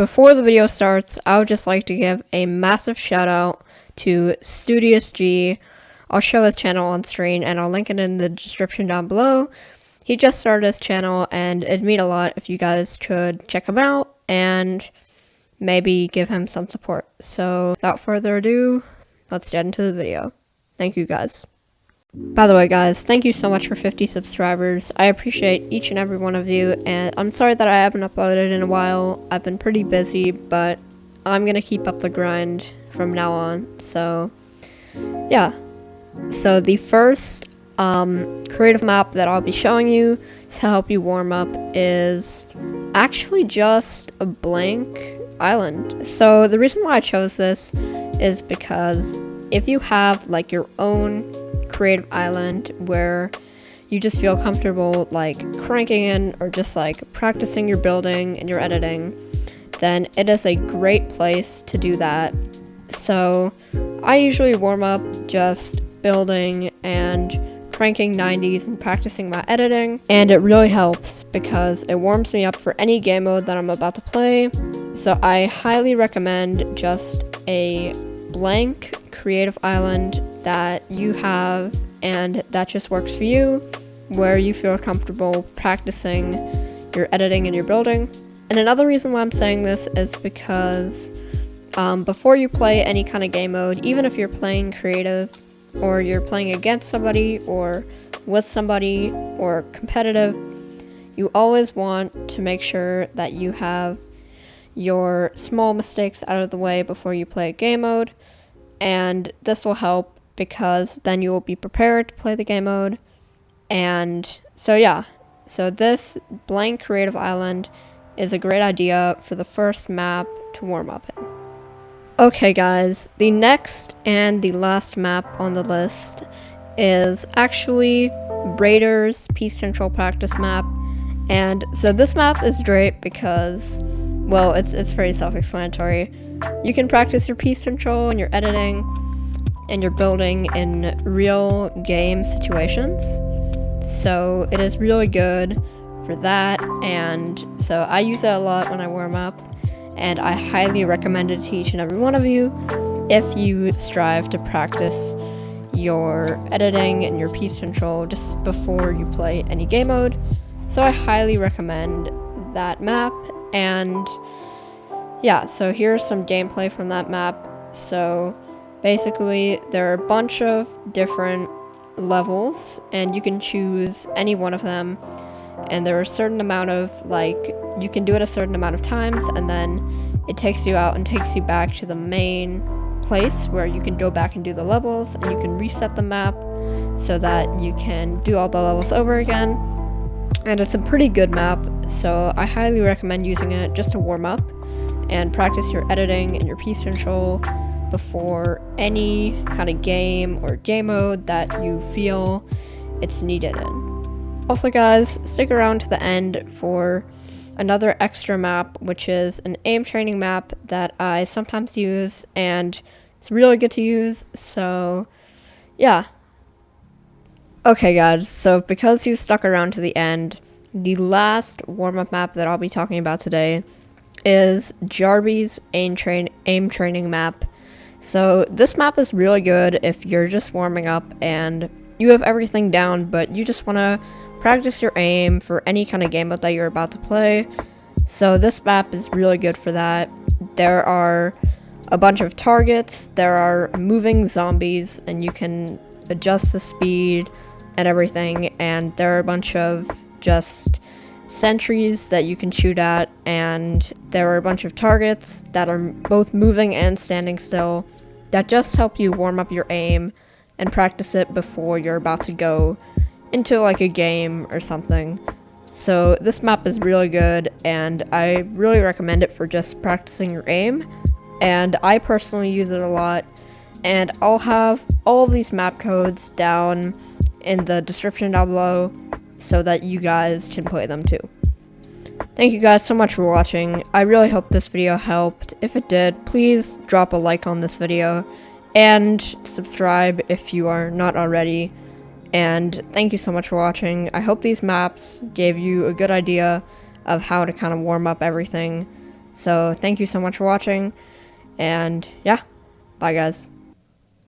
Before the video starts, I would just like to give a massive shout out to Studious G. I'll show his channel on screen and I'll link it in the description down below. He just started his channel and it'd mean a lot if you guys could check him out and maybe give him some support. So without further ado, let's get into the video. Thank you guys. By the way guys, thank you so much for 50 subscribers. I appreciate each and every one of you, and I'm sorry that I haven't uploaded in a while. I've been pretty busy, but I'm gonna keep up the grind from now on. So yeah, so the first creative map that I'll be showing you to help you warm up is actually just a blank island. So the reason why I chose this is because if you have like your own creative island where you just feel comfortable like cranking in or just like practicing your building and your editing, then it is a great place to do that. So I usually warm up just building and cranking 90s and practicing my editing, and it really helps because it warms me up for any game mode that I'm about to play. So I highly recommend just a blank creative island that you have and that just works for you, where you feel comfortable practicing your editing and your building. And another reason why I'm saying this is because before you play any kind of game mode, even if you're playing creative or you're playing against somebody or with somebody or competitive, you always want to make sure that you have your small mistakes out of the way before you play a game mode. And this will help because then you will be prepared to play the game mode. And so yeah, so this blank creative island is a great idea for the first map to warm up in. Okay guys, the next and the last map on the list is actually Raider's Peace Control practice map. And so this map is great because, well, it's very self-explanatory. You can practice your peace control and your editing and your building in real game situations. So it is really good for that, and so I use it a lot when I warm up, and I highly recommend it to each and every one of you if you strive to practice your editing and your peace control just before you play any game mode. So I highly recommend that map. And yeah, so here's some gameplay from that map. So basically there are a bunch of different levels and you can choose any one of them, and there are a certain amount of, like, you can do it a certain amount of times and then it takes you out and takes you back to the main place where you can go back and do the levels, and you can reset the map so that you can do all the levels over again. And it's a pretty good map, so I highly recommend using it just to warm up and practice your editing and your peace control before any kind of game or game mode that you feel it's needed in. Also guys, stick around to the end for another extra map, which is an aim training map that I sometimes use, and it's really good to use, so yeah. Okay guys, so because you stuck around to the end, the last warm-up map that I'll be talking about today is Jarby's aim training map. So this map is really good if you're just warming up and you have everything down, but you just want to practice your aim for any kind of game mode that you're about to play. So this map is really good for that. There are a bunch of targets, there are moving zombies, and you can adjust the speed and everything, and there are a bunch of just sentries that you can shoot at, and there are a bunch of targets that are both moving and standing still that just help you warm up your aim and practice it before you're about to go into like a game or something. So this map is really good and I really recommend it for just practicing your aim, and I personally use it a lot, and I'll have all of these map codes down in the description down below so that you guys can play them too. Thank you guys so much for watching. I really hope this video helped. If it did, please drop a like on this video and subscribe if you are not already. And thank you so much for watching. I hope these maps gave you a good idea of how to kind of warm up everything So thank you so much for watching, and yeah, bye guys.